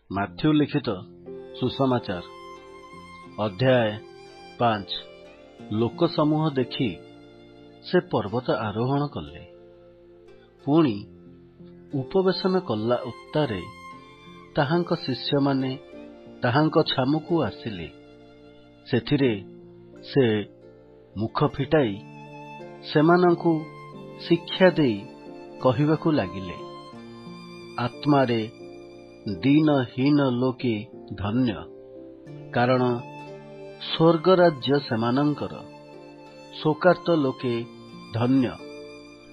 Matthew ଲିଖିତ ସୁସମାଚାର ଅଧ୍ୟାୟ 5 ଲୋକ ସମୂହ ଦେଖି ସେ ପର୍ବତ ଆରୋହଣ କଲେ। ପୁଣି ଉପବେଶନ କଲା ଉତ୍ତାରେ ତାହାଙ୍କ ଶିଷ୍ୟମାନେ ତାହାଙ୍କ ଛାମୁକୁ ଆସିଲେ। ସେଥିରେ ସେ ମୁଖ ଫିଟାଇ ସେମାନଙ୍କୁ ଶିକ୍ଷା ଦେଇ କହିବାକୁ ଲାଗିଲେ, ଆତ୍ମାରେ ଦୀନହୀନ ଲୋକେ ଧନ୍ୟ, କାରଣ ସ୍ୱର୍ଗ ରାଜ୍ୟ ସେମାନଙ୍କର। ଶୋକାର୍ତ୍ତ ଲୋକେ ଧନ୍ୟ,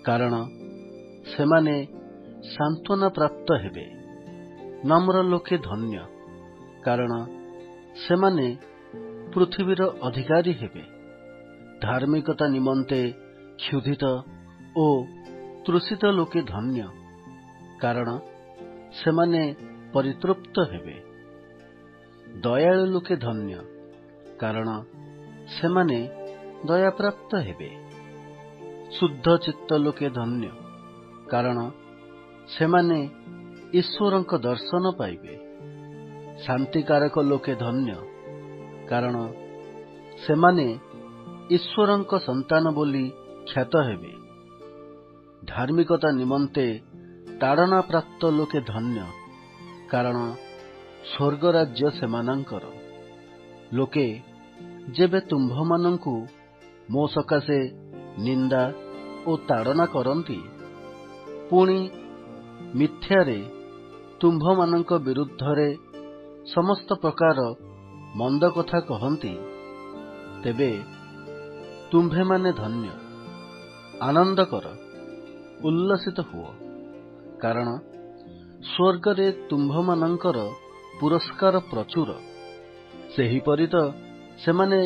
କାରଣ ସେମାନେ ସାନ୍ତ୍ୱନା ପ୍ରାପ୍ତ ହେବେ। ନମ୍ର ଲୋକେ ଧନ୍ୟ, କାରଣ ସେମାନେ ପୃଥିବୀର ଅଧିକାରୀ ହେବେ। ଧାର୍ମିକତା ନିମନ୍ତେ କ୍ଷୁଧିତ ଓ ତୃଷିତ ଲୋକେ ଧନ୍ୟ, କାରଣ ସେମାନେ ପରିତୃପ୍ତ ହେବେ। ଦୟାଳୁ ଲୋକେ ଧନ୍ୟ, କାରଣ ସେମାନେ ଦୟାପ୍ରାପ୍ତ ହେବେ। ଶୁଦ୍ଧ ଚିତ୍ତ ଲୋକେ ଧନ୍ୟ, କାରଣ ସେମାନେ ଈଶ୍ୱରଙ୍କ ଦର୍ଶନ ପାଇବେ। ଶାନ୍ତିକାରକ ଲୋକେ ଧନ୍ୟ, କାରଣ ସେମାନେ ଈଶ୍ୱରଙ୍କ ସନ୍ତାନ ବୋଲି ଖ୍ୟାତ ହେବେ। ଧାର୍ମିକତା ନିମନ୍ତେ ତାଡ଼ନା ପ୍ରାପ୍ତ ଲୋକେ ଧନ୍ୟ, କାରଣ ସ୍ୱର୍ଗ ରାଜ୍ୟ ସେମାନଙ୍କର। ଲୋକେ ଯେବେ ତୁମ୍ଭମାନଙ୍କୁ ମୋ ସକାଶେ ନିନ୍ଦା ଓ ତାଡ଼ନା କରନ୍ତି, ପୁଣି ମିଥ୍ୟାରେ ତୁମ୍ଭମାନଙ୍କ ବିରୁଦ୍ଧରେ ସମସ୍ତ ପ୍ରକାର ମନ୍ଦ କଥା କହନ୍ତି, ତେବେ ତୁମ୍ଭେମାନେ ଧନ୍ୟ। ଆନନ୍ଦ କର, ଉଲ୍ଲସିତ ହୁଅ, କାରଣ ସ୍ୱର୍ଗରେ ତୁମ୍ଭମାନଙ୍କର ପୁରସ୍କାର ପ୍ରଚୁର। ସେହିପରି ତ ସେମାନେ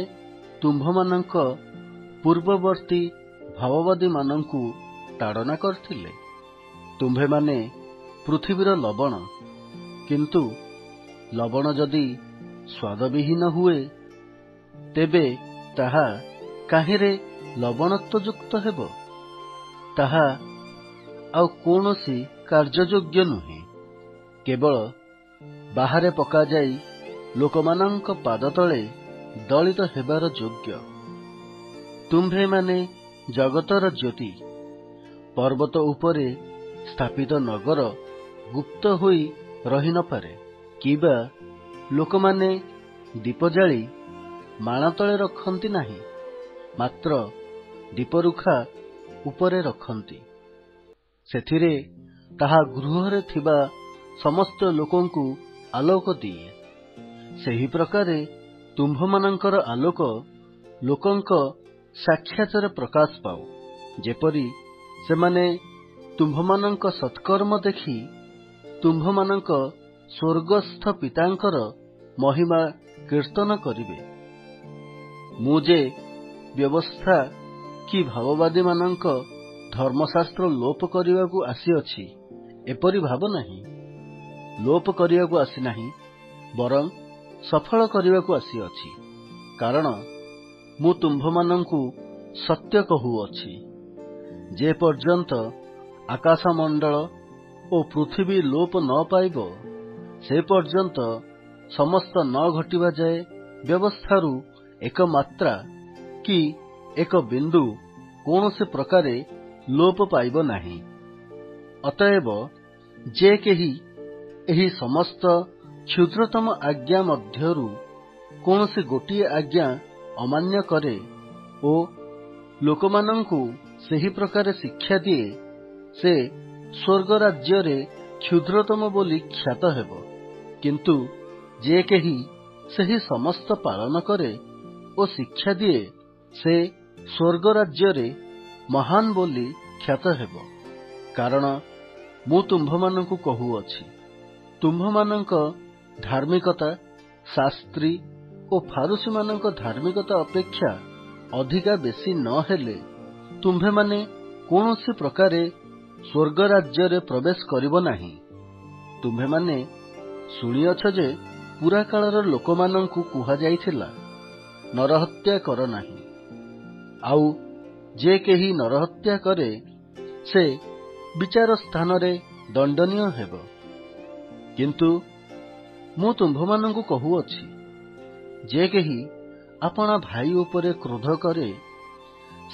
ତୁମ୍ଭମାନଙ୍କ ପୂର୍ବବର୍ତ୍ତୀ ଭାବବାଦୀମାନଙ୍କୁ ତାଡ଼ନା କରିଥିଲେ। ତୁମ୍ଭେମାନେ ପୃଥିବୀର ଲବଣ, କିନ୍ତୁ ଲବଣ ଯଦି ସ୍ୱାଦବିହୀନ ହୁଏ, ତେବେ ତାହା କାହିଁରେ ଲବଣତ୍ୱଯୁକ୍ତ ହେବ? ତାହା ଆଉ କୌଣସି କାର୍ଯ୍ୟଯୋଗ୍ୟ ନୁହେଁ, କେବଳ ବାହାରେ ପକାଯାଇ ଲୋକମାନଙ୍କ ପାଦ ତଳେ ଦଳିତ ହେବାର ଯୋଗ୍ୟ। ତୁମ୍ଭେମାନେ ଜଗତର ଜ୍ୟୋତି। ପର୍ବତ ଉପରେ ସ୍ଥାପିତ ନଗର ଗୁପ୍ତ ହୋଇ ରହି ନପାରେ, କିବା ଲୋକମାନେ ଦୀପ ଜାଳି ମାଣ ତଳେ ରଖନ୍ତି ନାହିଁ, ମାତ୍ର ଦୀପରୁଖା ଉପରେ ରଖନ୍ତି। ସେଥିରେ ତାହା ଗୃହରେ ଥିବା ସମସ୍ତ ଲୋକଙ୍କୁ ଆଲୋକ ଦିଏ। ସେହି ପ୍ରକାରେ ତୁମ୍ଭମାନଙ୍କର ଆଲୋକ ଲୋକଙ୍କ ସାକ୍ଷାତରେ ପ୍ରକାଶ ପାଉ, ଯେପରି ସେମାନେ ତୁମ୍ଭମାନଙ୍କ ସତ୍କର୍ମ ଦେଖି ତୁମ୍ଭମାନଙ୍କ ସ୍ୱର୍ଗସ୍ଥ ପିତାଙ୍କର ମହିମା କୀର୍ତ୍ତନ କରିବେ। ମୁଁ ଯେ ବ୍ୟବସ୍ଥା କି ଭାବବାଦୀମାନଙ୍କ ଧର୍ମଶାସ୍ତ୍ର ଲୋପ କରିବାକୁ ଆସିଅଛି, ଏପରି ଭାବ ନାହିଁ। ଲୋପ କରିବାକୁ ଆସିନାହିଁ, ବରଂ ସଫଳ କରିବାକୁ ଆସିଅଛି। କାରଣ ମୁଁ ତୁମ୍ଭମାନଙ୍କୁ ସତ୍ୟ କହୁଅଛି, ଯେ ପର୍ଯ୍ୟନ୍ତ ଆକାଶମଣ୍ଡଳ ଓ ପୃଥିବୀ ଲୋପ ନ ପାଇବ, ସେ ପର୍ଯ୍ୟନ୍ତ ସମସ୍ତ ନ ଘଟିବା ଯାଏ ବ୍ୟବସ୍ଥାରୁ ଏକ ମାତ୍ରା କି ଏକ ବିନ୍ଦୁ କୌଣସି ପ୍ରକାରେ ଲୋପ ପାଇବ ନାହିଁ। ଅତଏବ ଯେ କେହି ଏହି ସମସ୍ତ କ୍ଷୁଦ୍ରତମ ଆଜ୍ଞା ମଧ୍ୟରୁ କୌଣସି ଗୋଟିଏ ଆଜ୍ଞା ଅମାନ୍ୟ କରେ ଓ ଲୋକମାନଙ୍କୁ ସେହି ପ୍ରକାରେ ଶିକ୍ଷା ଦିଏ, ସେ ସ୍ୱର୍ଗ ରାଜ୍ୟରେ କ୍ଷୁଦ୍ରତମ ବୋଲି ଖ୍ୟାତ ହେବ। କିନ୍ତୁ ଯେ କେହି ସେହି ସମସ୍ତ ପାଳନ କରେ ଓ ଶିକ୍ଷା ଦିଏ, ସେ ସ୍ୱର୍ଗ ରାଜ୍ୟରେ ମହାନ ବୋଲି ଖ୍ୟାତ ହେବ। କାରଣ ମୁଁ ତୁମ୍ଭମାନଙ୍କୁ କହୁଅଛି, ତୁମ୍ଭମାନଙ୍କ ଧାର୍ମିକତା ଶାସ୍ତ୍ରୀ ଓ ଫାରୁସୀମାନଙ୍କ ଧାର୍ମିକତା ଅପେକ୍ଷା ଅଧିକା ବେଶୀ ନ ହେଲେ, ତୁମ୍ଭେମାନେ କୌଣସି ପ୍ରକାରେ ସ୍ୱର୍ଗ ରାଜ୍ୟରେ ପ୍ରବେଶ କରିବ ନାହିଁ। ତୁମ୍ଭେମାନେ ଶୁଣିଅଛ ଯେ ପୁରାକାଳର ଲୋକମାନଙ୍କୁ କୁହାଯାଇଥିଲା, ନରହତ୍ୟା କର ନାହିଁ। ଆଉ ଯେ କେହି ନରହତ୍ୟା କରେ, ସେ ବିଚାର ସ୍ଥାନରେ ଦଣ୍ଡନୀୟ ହେବ। କିନ୍ତୁ ମୁଁ ତୁମ୍ଭମାନଙ୍କୁ କହୁଅଛି, ଯେ କେହି ଆପଣା ଭାଇ ଉପରେ କ୍ରୋଧ କରେ,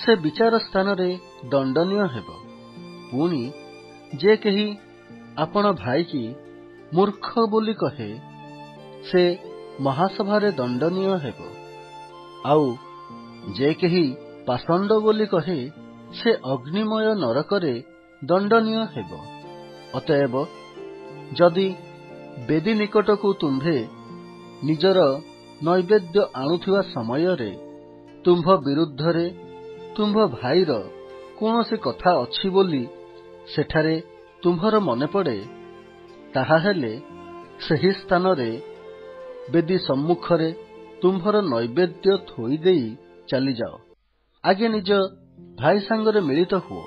ସେ ବିଚାର ସ୍ଥାନରେ ଦଣ୍ଡନୀୟ ହେବ। ପୁଣି ଯେ କେହି ଆପଣା ଭାଇକି ମୂର୍ଖ ବୋଲି କହେ, ସେ ମହାସଭାରେ ଦଣ୍ଡନୀୟ ହେବ। ଆଉ ଯେ କେହି ପାଷଣ୍ଡ ବୋଲି କହେ, ସେ ଅଗ୍ନିମୟ ନରକରେ ଦଣ୍ଡନୀୟ ହେବ। ଅତଏବ ଯଦି ବେଦୀ ନିକଟକୁ ତୁମ୍ଭେ ନିଜର ନୈବେଦ୍ୟ ଆଣୁଥିବା ସମୟରେ ତୁମ୍ଭ ବିରୁଦ୍ଧରେ ତୁମ୍ଭ ଭାଇର କୌଣସି କଥା ଅଛି ବୋଲି ସେଠାରେ ତୁମ୍ଭର ମନେପଡ଼େ, ତାହାହେଲେ ସେହି ସ୍ଥାନରେ ବେଦୀ ସମ୍ମୁଖରେ ତୁମ୍ଭର ନୈବେଦ୍ୟ ଥୋଇଦେଇ ଚାଲିଯାଅ। ଆଗେ ନିଜ ଭାଇ ସାଙ୍ଗରେ ମିଳିତ ହୁଅ,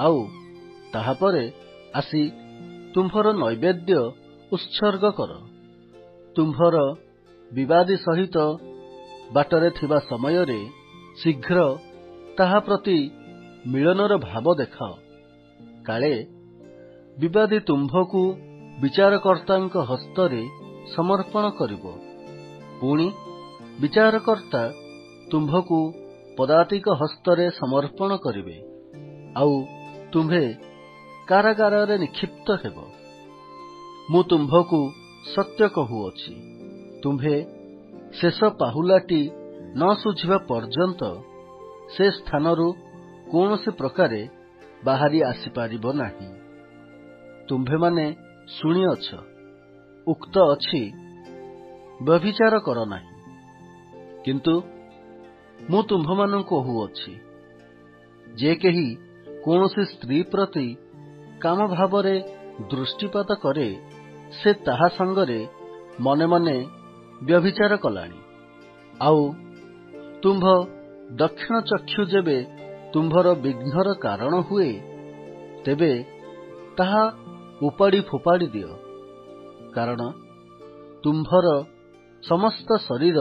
ଆଉ ତାହାପରେ ଆସି ତୁମ୍ଭର ନୈବେଦ୍ୟ ଉତ୍ସର୍ଗ କର। ତୁମ୍ଭର ବିବାଦୀ ସହିତ ବାଟରେ ଥିବା ସମୟରେ ଶୀଘ୍ର ତାହା ପ୍ରତି ମିଳନର ଭାବ ଦେଖାଅ। କାଳେ ବିବାଦୀ ତୁମ୍ଭକୁ ବିଚାରକର୍ତ୍ତାଙ୍କ ହସ୍ତରେ ସମର୍ପଣ କରିବ, ପୁଣି ବିଚାରକର୍ତ୍ତା ତୁମ୍ଭକୁ ପଦାତିକ ହସ୍ତରେ ସମର୍ପଣ କରିବେ, ଆଉ ତୁମ୍ଭେ କାରାଗାରରେ ନିକ୍ଷିପ୍ତ ହେବ। ମୁଁ ତୁମ୍ଭକୁ ସତ୍ୟ କହୁଅଛି, ତୁମ୍ଭେ ଶେଷ ପାହୁଲାଟି ନ ଶୁଝିବା ପର୍ଯ୍ୟନ୍ତ ସେ ସ୍ଥାନରୁ କୌଣସି ପ୍ରକାରେ ବାହାରି ଆସିପାରିବ ନାହିଁ। ତୁମ୍ଭେମାନେ ଶୁଣିଅଛ, ଉକ୍ତ ଅଛି, ବ୍ୟଭିଚାର କର ନାହିଁ। କିନ୍ତୁ ମୁଁ ତୁମ୍ଭମାନଙ୍କୁ କହୁଅଛି, ଯେ କେହି କୌଣସି ସ୍ତ୍ରୀ ପ୍ରତି କାମ ଭାବରେ ଦୃଷ୍ଟିପାତ କରେ, ସେ ତାହା ସଙ୍ଗରେ ମନେ ମନେ ବ୍ୟଭିଚାର କଲାଣି। ଆଉ ତୁମ୍ଭ ଦକ୍ଷିଣ ଚକ୍ଷୁ ଯେବେ ତୁମ୍ଭର ବିଘ୍ନର କାରଣ ହୁଏ, ତେବେ ତାହା ଉପାଡ଼ି ଫୋପାଡ଼ି ଦିଅ। କାରଣ ତୁମ୍ଭର ସମସ୍ତ ଶରୀର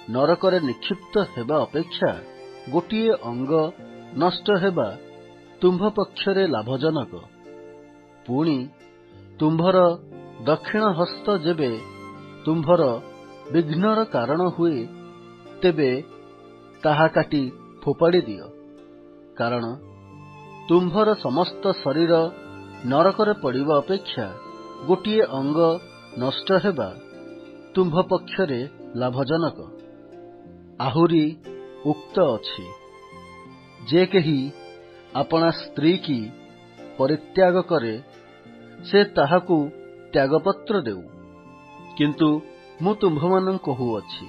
ନରକରେ ନିକ୍ଷିପ୍ତ ହେବା ଅପେକ୍ଷା ଗୋଟିଏ ଅଙ୍ଗ ନଷ୍ଟ ହେବା ତୁମ୍ଭ ପକ୍ଷରେ ଲାଭଜନକ। ପୁଣି ତୁମ୍ଭର ଦକ୍ଷିଣ ହସ୍ତ ଯେବେ ତୁମ୍ଭର ବିଘ୍ନର କାରଣ ହୁଏ, ତେବେ ତାହା କାଟି ଫୋପାଡ଼ି ଦିଅ। କାରଣ ତୁମ୍ଭର ସମସ୍ତ ଶରୀର ନରକରେ ପଡ଼ିବା ଅପେକ୍ଷା ଗୋଟିଏ ଅଙ୍ଗ ନଷ୍ଟ ହେବା ତୁମ୍ଭ ପକ୍ଷରେ ଲାଭଜନକ। ଆହୁରି ଉକ୍ତ ଅଛି, ଯେ କେହି ଆପଣା ସ୍ତ୍ରୀକି ପରିତ୍ୟାଗ କରେ, ସେ ତାହାକୁ ତ୍ୟାଗପତ୍ର ଦେଉ। କିନ୍ତୁ ମୁଁ ତୁମ୍ଭମାନଙ୍କୁ କହୁଅଛି,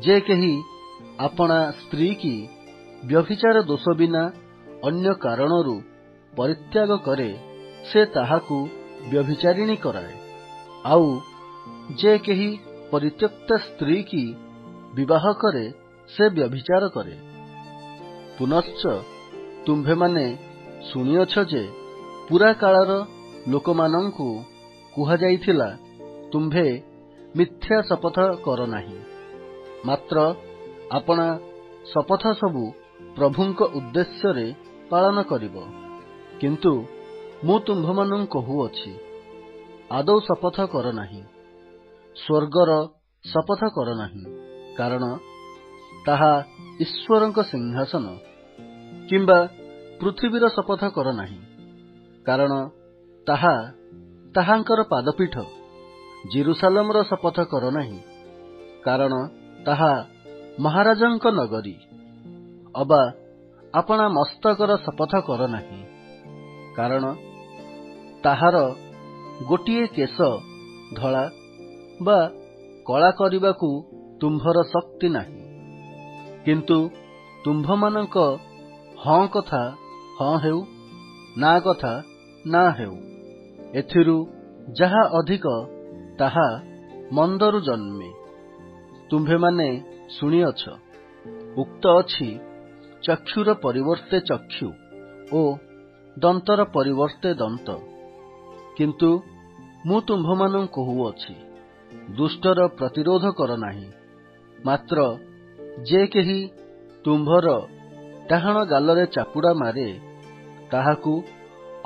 ଯେ କେହି ଆପଣା ସ୍ତ୍ରୀକି ବ୍ୟଭିଚାର ଦୋଷ ବିନା ଅନ୍ୟ କାରଣରୁ ପରିତ୍ୟାଗ କରେ, ସେ ତାହାକୁ ବ୍ୟଭିଚାରିଣୀ କରାଏ। ଆଉ ଯେ କେହି ପରିତ୍ୟକ୍ତା ସ୍ତ୍ରୀକି ବିବାହ କରେ, ସେ ବ୍ୟଭିଚାର କରେ। ପୁନଶ୍ଚ ତୁମ୍ଭେମାନେ ଶୁଣିଅଛ ଯେ ପୁରା କାଳର ଲୋକମାନଙ୍କୁ କୁହାଯାଇଥିଲା, ତୁମ୍ଭେ ମିଥ୍ୟା ଶପଥ କର ନାହିଁ, ମାତ୍ର ଆପଣା ଶପଥ ସବୁ ପ୍ରଭୁଙ୍କ ଉଦ୍ଦେଶ୍ୟରେ ପାଳନ କରିବ। କିନ୍ତୁ ମୁଁ ତୁମ୍ଭମାନଙ୍କୁ କହୁଅଛି, ଆଦୌ ଶପଥ କର ନାହିଁ। ସ୍ୱର୍ଗର ଶପଥ କର ନାହିଁ, କାରଣ ତାହା ଈଶ୍ୱରଙ୍କ ସିଂହାସନ, କିମ୍ବା ପୃଥିବୀର ଶପଥ କର ନାହିଁ, କାରଣ ତାହା ତାହାଙ୍କର ପାଦପୀଠ। ଜେରୁସାଲେମର ଶପଥ କର ନାହିଁ, କାରଣ ତାହା ମହାରାଜଙ୍କ ନଗରୀ। ଅବା ଆପଣା ମସ୍ତକର ଶପଥ କର ନାହିଁ, କାରଣ ତାହାର ଗୋଟିଏ କେଶ ଧଳା ବା କଳା କରିବାକୁ ତୁମ୍ଭର ଶକ୍ତି ନାହିଁ। କିନ୍ତୁ ତୁମ୍ଭମାନଙ୍କ ହଁ କଥା ହଁ ହେଉ, ନା କଥା ନା ହେଉ, ଏଥିରୁ ଯାହା ଅଧିକ ତାହା ମନ୍ଦରୁ ଜନ୍ମେ। ତୁମ୍ଭେମାନେ ଶୁଣିଅଛ, ଉକ୍ତ ଅଛି, ଚକ୍ଷୁର ପରିବର୍ତ୍ତେ ଚକ୍ଷୁ ଓ ଦନ୍ତର ପରିବର୍ତ୍ତେ ଦନ୍ତ। କିନ୍ତୁ ମୁଁ ତୁମ୍ଭମାନଙ୍କୁ କହୁଅଛି, ଦୁଷ୍ଟର ପ୍ରତିରୋଧ କର ନାହିଁ। ମାତ୍ର ଯେ କେହି ତୁମ୍ଭର ଡାହାଣ ଗାଲରେ ଚାପୁଡ଼ା ମାରେ, ତାହାକୁ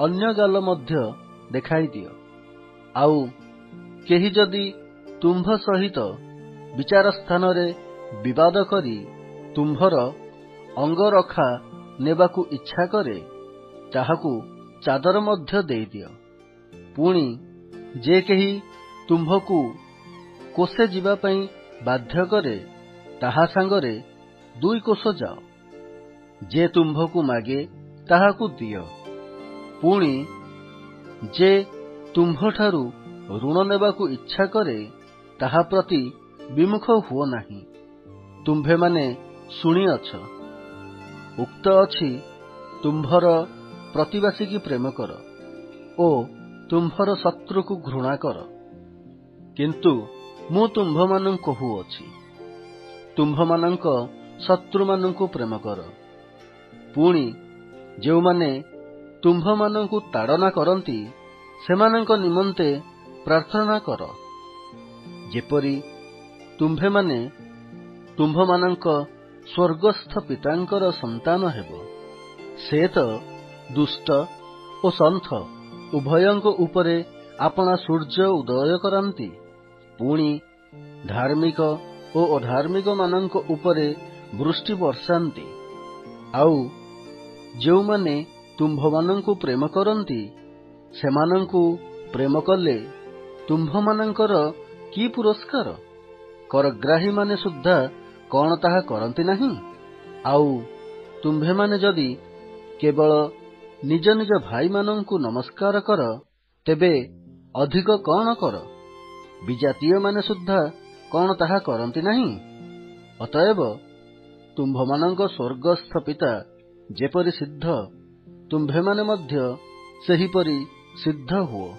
ଅନ୍ୟ ଗାଲ ମଧ୍ୟ ଦେଖାଇଦିଅ। ଆଉ କେହି ଯଦି ତୁମ୍ଭ ସହିତ ବିଚାର ସ୍ଥାନରେ ବିବାଦ କରି ତୁମ୍ଭର ଅଙ୍ଗରଖା ନେବାକୁ ଇଚ୍ଛା କରେ, ତାହାକୁ ଚାଦର ମଧ୍ୟ ଦେଇଦିଅ। ପୁଣି ଯେ କେହି ତୁମ୍ଭକୁ କୋଶେ ଯିବା ପାଇଁ ବାଧ୍ୟ କରେ, ତାହା ସାଙ୍ଗରେ 2 କୋଶ ଯାଅ। ଯେ ତୁମ୍ଭକୁ ମାଗେ ତାହାକୁ ଦିଅ। ପୁଣି ଯେ ତୁମ୍ଭଠାରୁ ଋଣ ନେବାକୁ ଇଚ୍ଛା କରେ, ତାହା ପ୍ରତି ବିମୁଖ ହୁଅ ନାହିଁ। ତୁମ୍ଭେମାନେ ଶୁଣିଅଛ, ଉକ୍ତ ଅଛି, ତୁମ୍ଭର ପ୍ରତିବାସୀକି ପ୍ରେମ କର ଓ ତୁମ୍ଭର ଶତ୍ରୁକୁ ଘୃଣା କର। କିନ୍ତୁ ମୁଁ ତୁମ୍ଭମାନଙ୍କୁ କହୁଅଛି, ତୁମ୍ଭମାନଙ୍କ ଶତ୍ରୁମାନଙ୍କୁ ପ୍ରେମ କର। ପୁଣି ଯେଉଁମାନେ ତୁମ୍ଭମାନଙ୍କୁ ତାଡ଼ନା କରନ୍ତି, ସେମାନଙ୍କ ନିମନ୍ତେ ପ୍ରାର୍ଥନା କର, ଯେପରି ତୁମ୍ଭେମାନେ ତୁମ୍ଭମାନଙ୍କ ସ୍ୱର୍ଗସ୍ଥ ପିତାଙ୍କର ସନ୍ତାନ ହେବ। ସେ ତ ଦୁଷ୍ଟ ଓ ସନ୍ଥ ଉଭୟଙ୍କ ଉପରେ ଆପଣା ସୂର୍ଯ୍ୟ ଉଦୟ କରାନ୍ତି, ପୁଣି ଧାର୍ମିକ ଓ ଅଧାର୍ମିକମାନଙ୍କ ଉପରେ ବୃଷ୍ଟି ବର୍ଷାନ୍ତି। ଆଉ ଯେଉଁମାନେ ତୁମ୍ଭମାନଙ୍କୁ ପ୍ରେମ କରନ୍ତି, ସେମାନଙ୍କୁ ପ୍ରେମ କଲେ ତୁମ୍ଭମାନଙ୍କର କି ପୁରସ୍କାର? କରଗ୍ରାହୀମାନେ ସୁଦ୍ଧା କଣ ତାହା କରନ୍ତି ନାହିଁ? ଆଉ ତୁମ୍ଭେମାନେ ଯଦି କେବଳ ନିଜ ନିଜ ଭାଇମାନଙ୍କୁ ନମସ୍କାର କର, ତେବେ ଅଧିକ କଣ କର? ବିଜାତୀୟମାନେ ସୁଦ୍ଧା କଣ ତାହା କରନ୍ତି ନାହିଁ? ଅତଏବ ତୁମ୍ଭମାନଙ୍କ ସ୍ୱର୍ଗସ୍ଥ ପିତା ଯେପରି ସିଦ୍ଧ, ତୁମ୍ଭେମାନେ ମଧ୍ୟ ସେହିପରି ସିଦ୍ଧ ହୁଅ।